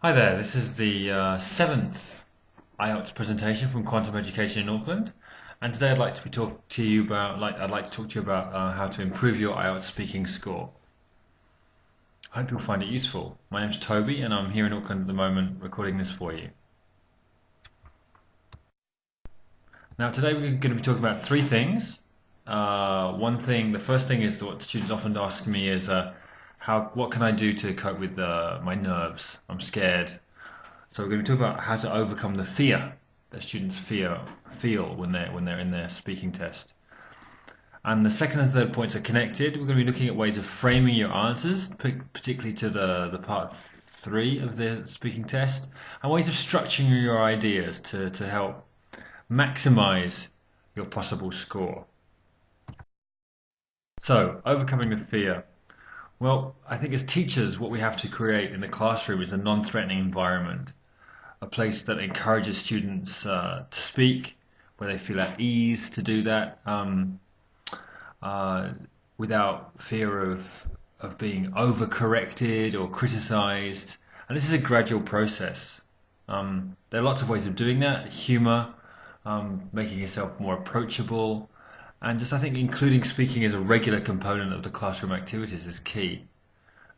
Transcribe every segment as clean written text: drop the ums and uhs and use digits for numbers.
Hi there, this is the seventh IELTS presentation from Quantum Education in Auckland, and today I'd like to talk to you about how to improve your IELTS speaking score. I hope you'll find it useful. My name's Toby, and I'm here in Auckland at the moment recording this for you. Now, today we're going to be talking about three things. The first thing is what students often ask me is, what can I do to cope with my nerves? I'm scared. So we're going to talk about how to overcome the fear that students feel when they're in their speaking test. And the second and third points are connected. We're going to be looking at ways of framing your answers, particularly to the part 3 of the speaking test, and ways of structuring your ideas to help maximize your possible score. So, overcoming the fear. Well, I think as teachers, what we have to create in the classroom is a non-threatening environment, a place that encourages students to speak, where they feel at ease to do that, without fear of being overcorrected or criticized. And this is a gradual process. There are lots of ways of doing that. Humor, making yourself more approachable, and just I think including speaking as a regular component of the classroom activities is key.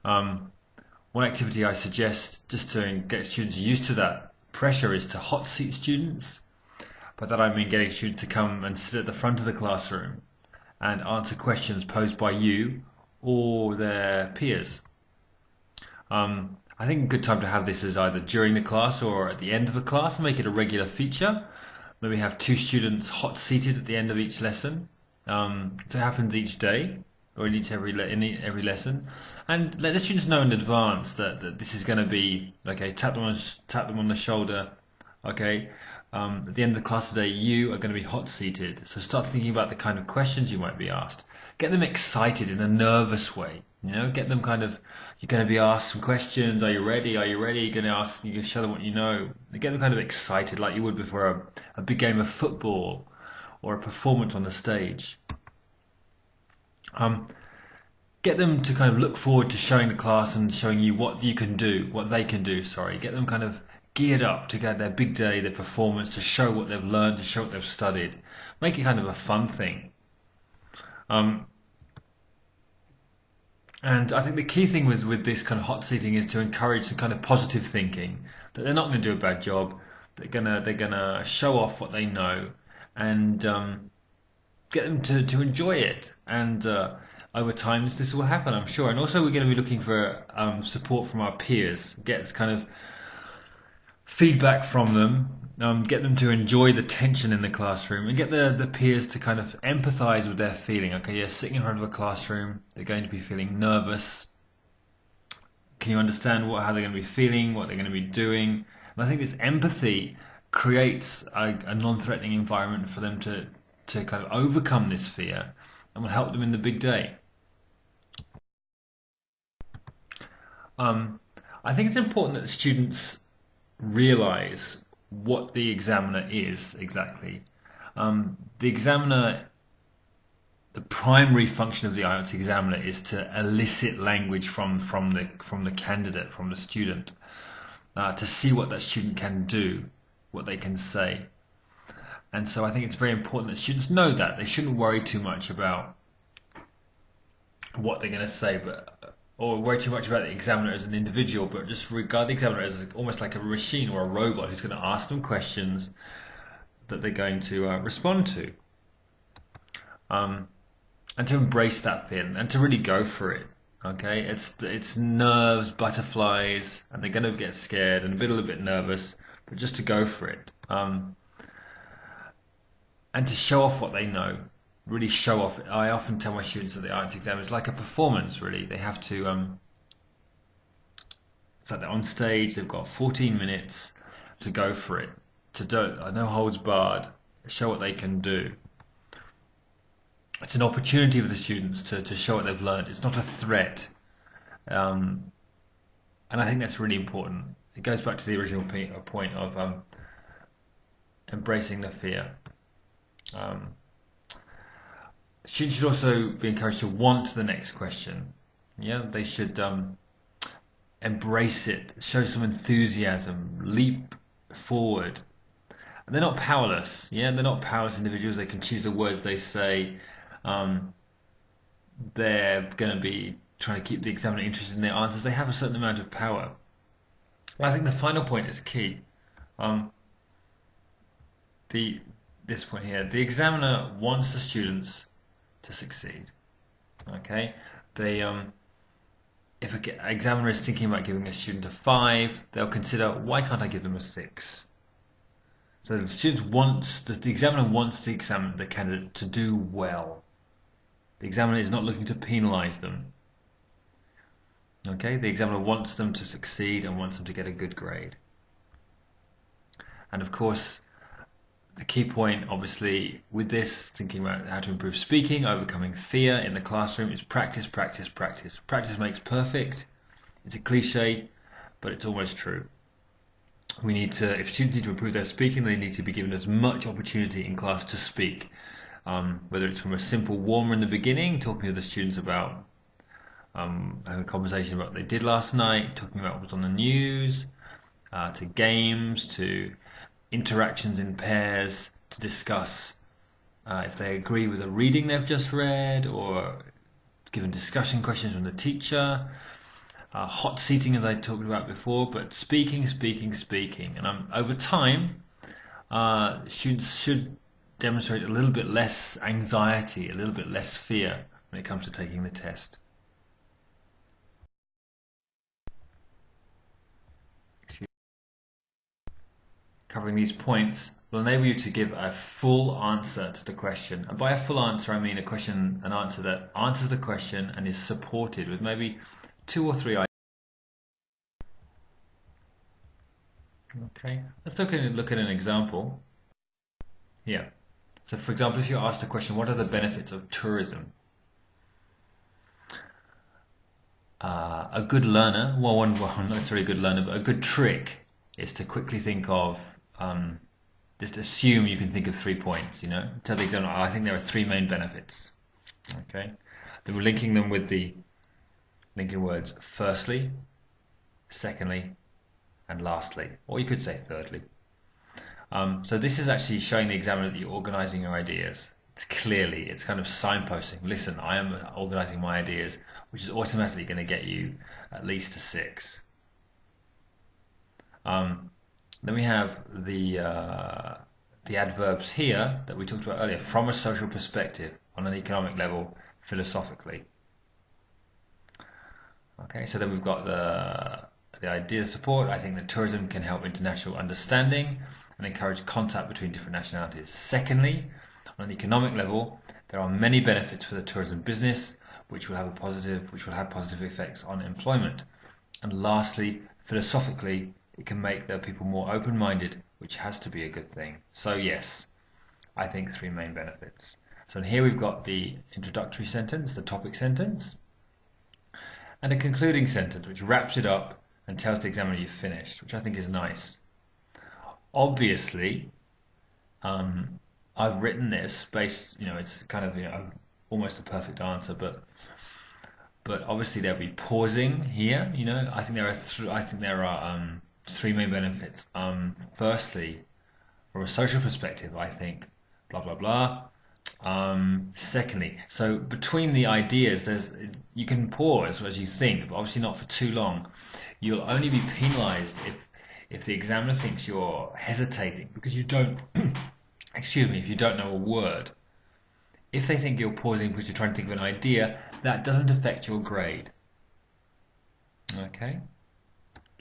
One activity I suggest just to get students used to that pressure is to hot seat students. By that I mean getting students to come and sit at the front of the classroom and answer questions posed by you or their peers. I think a good time to have this is either during the class or at the end of the class. Make it a regular feature. Maybe have 2 students hot seated at the end of each lesson. So it happens each day or in every lesson, and let the students know in advance that this is going to be okay. Tap them on the shoulder. Okay, at the end of the class today, you are going to be hot seated. So start thinking about the kind of questions you might be asked. Get them excited in a nervous way. Get them you're going to be asked some questions. Are you ready? Are you ready? You're going to show them what you know. Get them kind of excited like you would before a big game of football or a performance on the stage. Get them to kind of look forward to showing the class and showing you what they can do. Get them kind of geared up to get their big day, their performance, to show what they've learned, to show what they've studied. Make it kind of a fun thing. And I think the key thing with this kind of hot seating is to encourage some kind of positive thinking, that they're not going to do a bad job. They're gonna show off what they know and get them to enjoy it. And over time, this will happen, I'm sure. And also, we're going to be looking for support from our peers. Get kind of feedback from them. Get them to enjoy the tension in the classroom, and get the peers to kind of empathize with their feeling. Okay, you're sitting in front of a classroom, they're going to be feeling nervous. Can you understand how they're going to be feeling, what they're going to be doing? And I think this empathy creates a non-threatening environment for them to kind of overcome this fear, and will help them in the big day. I think it's important that the students realize what the examiner is exactly. The primary function of the IELTS examiner is to elicit language from the candidate, from the student, to see what that student can do, what they can say. And so I think it's very important that students know that. They shouldn't worry too much about what they're going to say, or worry too much about the examiner as an individual, but just regard the examiner as almost like a machine or a robot who's going to ask them questions that they're going to respond to. And to embrace that fear and to really go for it. Okay, it's nerves, butterflies, and they're going to get scared and a little bit nervous, but just to go for it. And to show off what they know, really show off. I often tell my students that the IELTS exam is like a performance, really. They have to, it's like they're on stage, they've got 14 minutes to go for it, no holds barred, show what they can do. It's an opportunity for the students to show what they've learned. It's not a threat. And I think that's really important. It goes back to the original point of embracing the fear. Students should also be encouraged to want the next question. Yeah, they should embrace it, show some enthusiasm, leap forward. And they're not powerless, yeah? They're not powerless individuals. They can choose the words they say. They're going to be trying to keep the examiner interested in their answers. They have a certain amount of power. And I think the final point is key. This point here, the examiner wants the students to succeed. Okay, if an examiner is thinking about giving a student a 5, they'll consider, why can't I give them a 6? So the examiner wants the candidate to do well. The examiner is not looking to penalize them. Okay, the examiner wants them to succeed and wants them to get a good grade. And of course, the key point, obviously, with this, thinking about how to improve speaking, overcoming fear in the classroom, is practice, practice, practice. Practice makes perfect. It's a cliche, but it's almost true. If students need to improve their speaking, they need to be given as much opportunity in class to speak. Whether it's from a simple warmer in the beginning, talking to the students about having a conversation about what they did last night, talking about what was on the news, to games, to interactions in pairs to discuss if they agree with a reading they've just read, or given discussion questions from the teacher, hot seating as I talked about before, but speaking. And over time, students should demonstrate a little bit less anxiety, a little bit less fear when it comes to taking the test. Covering these points will enable you to give a full answer to the question. And by a full answer, I mean an answer that answers the question and is supported with maybe 2 or 3 ideas. Okay, let's look at an example here. So for example, if you're asked the question, what are the benefits of tourism? A good learner, not necessarily a good learner, but a good trick is to quickly think of, just assume you can think of 3 points, tell the examiner, I think there are 3 main benefits. Okay, then we're linking them with the linking words firstly, secondly, and lastly, or you could say thirdly. So this is actually showing the examiner that you're organizing your ideas. It's kind of signposting. Listen, I am organizing my ideas, which is automatically going to get you at least a 6. Then we have the adverbs here that we talked about earlier, from a social perspective, on an economic level, philosophically. Okay, so then we've got the idea support. I think that tourism can help international understanding and encourage contact between different nationalities. Secondly, on an economic level, there are many benefits for the tourism business, which will have positive effects on employment. And lastly, philosophically, it can make the people more open-minded, which has to be a good thing. So yes, I think 3 main benefits. So here we've got the introductory sentence, the topic sentence, and a concluding sentence, which wraps it up and tells the examiner you've finished, which I think is nice. Obviously, I've written this based, it's kind of almost a perfect answer, but obviously there'll be pausing here. I think there are 3 main benefits. Firstly, from a social perspective, I think blah blah blah. Secondly, so between the ideas, you can pause as you think, but obviously not for too long. You'll only be penalized if the examiner thinks you're hesitating because you don't if you don't know a word. If they think you're pausing because you're trying to think of an idea, that doesn't affect your grade. Okay,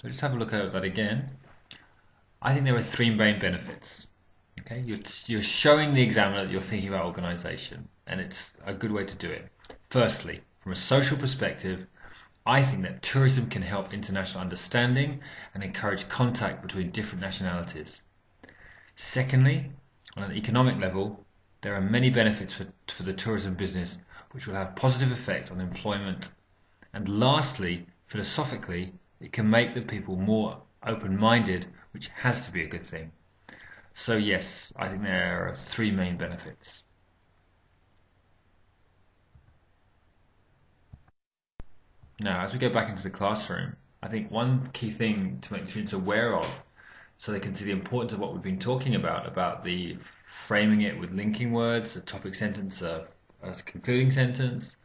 so just have a look at that again. I think there are 3 main benefits. Okay, you're showing the examiner that you're thinking about organization, and it's a good way to do it. Firstly, from a social perspective, I think that tourism can help international understanding and encourage contact between different nationalities. Secondly, on an economic level, there are many benefits for the tourism business, which will have positive effect on employment. And lastly, philosophically, it can make the people more open-minded, which has to be a good thing. So yes, I think there are 3 main benefits. Now, as we go back into the classroom, I think one key thing to make students aware of, so they can see the importance of what we've been talking about the framing it with linking words, a topic sentence, a concluding sentence,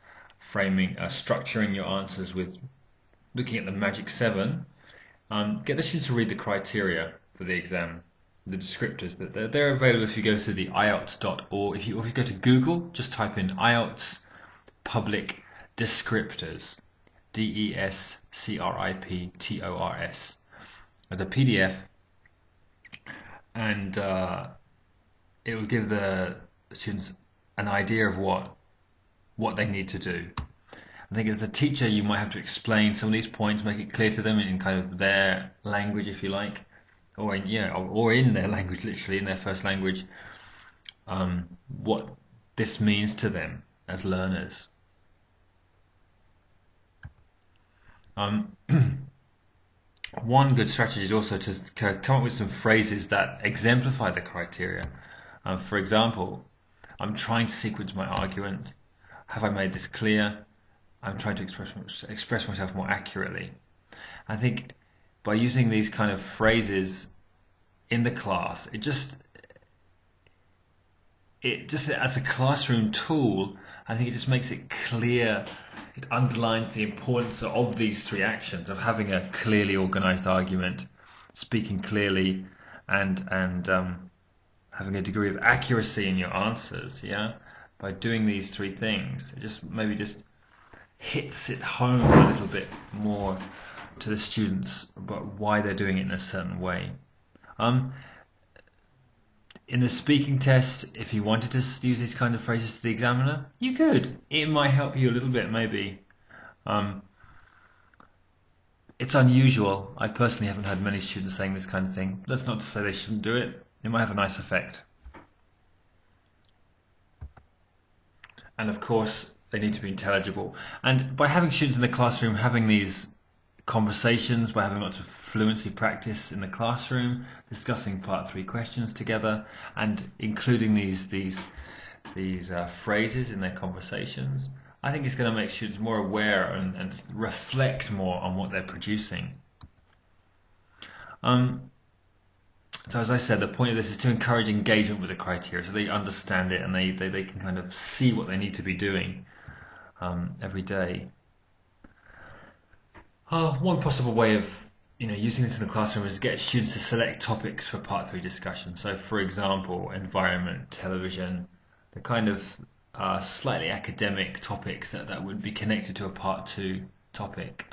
structuring your answers with looking at the magic 7. Get the students to read the criteria for the exam, the descriptors. They're available if you go to the IELTS.org. If you go to Google, just type in IELTS public descriptors, DESCRIPTORS, as a PDF, and it will give the students an idea of what they need to do. I think as a teacher you might have to explain some of these points, make it clear to them in kind of their language, if you like, or in their language, literally in their first language, what this means to them as learners. One good strategy is also to come up with some phrases that exemplify the criteria. For example, I'm trying to sequence my argument. Have I made this clear? I'm trying to express myself more accurately. I think by using these kind of phrases in the class, it just as a classroom tool, I think it just makes it clear. It underlines the importance of these 3 actions, of having a clearly organized argument, speaking clearly, and having a degree of accuracy in your answers. Yeah, by doing these 3 things, it just hits it home a little bit more to the students about why they're doing it in a certain way. In the speaking test, if you wanted to use these kind of phrases to the examiner, you could. It might help you a little bit, maybe. It's unusual. I personally haven't had many students saying this kind of thing. That's not to say they shouldn't do it. It might have a nice effect. And of course, they need to be intelligible. And by having students in the classroom having these conversations, by having lots of fluency practice in the classroom, discussing part 3 questions together, and including these phrases in their conversations, I think it's going to make students more aware and reflect more on what they're producing. So as I said, the point of this is to encourage engagement with the criteria, so they understand it and they can kind of see what they need to be doing every day. One possible way of using this in the classroom is to get students to select topics for part 3 discussion. So for example, environment, television, the kind of slightly academic topics that would be connected to a part 2 topic.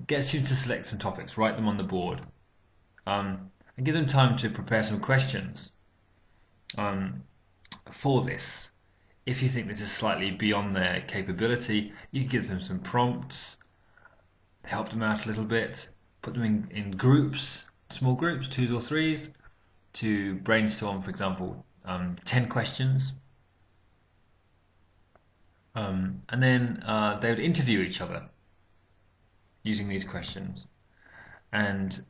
Get students to select some topics, write them on the board, and give them time to prepare some questions for this. If you think this is slightly beyond their capability, you can give them some prompts, help them out a little bit, put them in groups, small groups, 2s or 3s, to brainstorm, for example, 10 questions. And then they would interview each other using these questions. And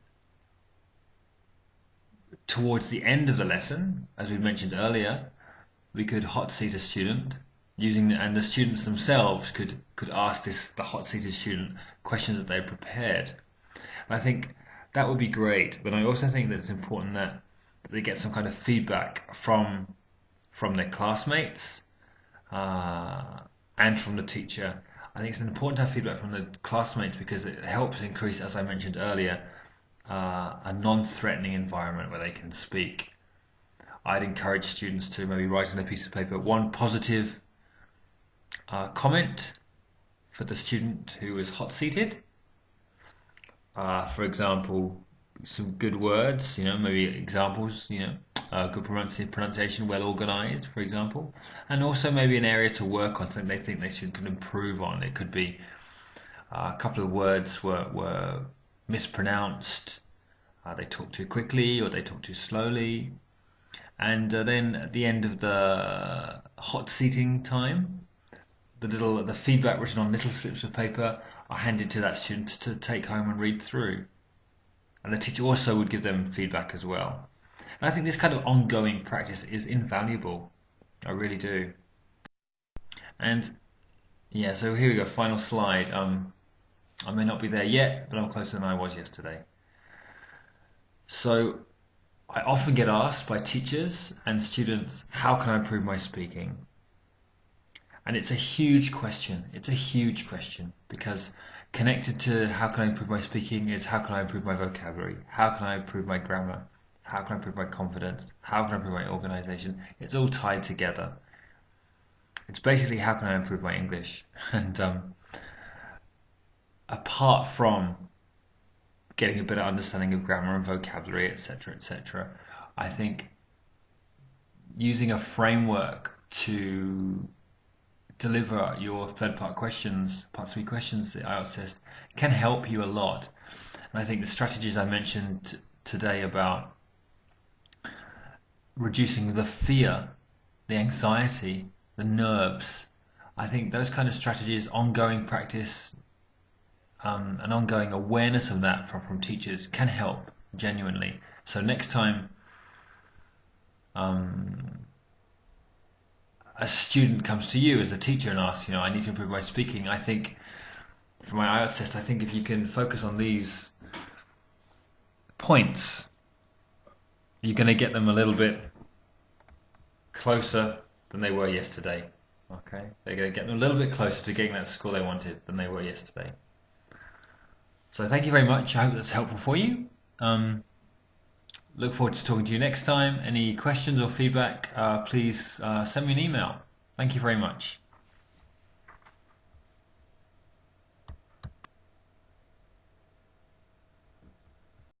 towards the end of the lesson, as we mentioned earlier, we could hot seat a student and the students themselves could ask the hot seated student questions that they prepared. And I think that would be great, but I also think that it's important that they get some kind of feedback from their classmates and from the teacher. I think it's important to have feedback from the classmates because it helps increase, as I mentioned earlier, a non-threatening environment where they can speak. I'd encourage students to maybe write on a piece of paper one positive comment for the student who was hot-seated. For example, some good words, maybe examples, good pronunciation, well organized, for example, and also maybe an area to work on, something they think they can improve on. It could be a couple of words were mispronounced, they talked too quickly or they talked too slowly. And then at the end of the hot seating time, the feedback written on little slips of paper are handed to that student to take home and read through. And the teacher also would give them feedback as well. And I think this kind of ongoing practice is invaluable. I really do. And yeah, so here we go, final slide. I may not be there yet, but I'm closer than I was yesterday. So I often get asked by teachers and students, how can I improve my speaking? And it's a huge question. It's a huge question because connected to how can I improve my speaking is how can I improve my vocabulary? How can I improve my grammar? How can I improve my confidence? How can I improve my organization? It's all tied together. It's basically how can I improve my English? And apart from getting a better understanding of grammar and vocabulary, etc., I think using a framework to deliver your third part questions, part 3 questions, the IELTS test, can help you a lot. And I think the strategies I mentioned today about reducing the fear, the anxiety, the nerves, I think those kind of strategies, ongoing practice, an ongoing awareness of that from teachers can help genuinely. So next time a student comes to you as a teacher and asks, I need to improve my speaking, I think for my IELTS test, I think if you can focus on these points, you're going to get them a little bit closer than they were yesterday. Okay, they're going to get them a little bit closer to getting that score they wanted than they were yesterday. So thank you very much. I hope that's helpful for you. Look forward to talking to you next time. Any questions or feedback, please send me an email. Thank you very much.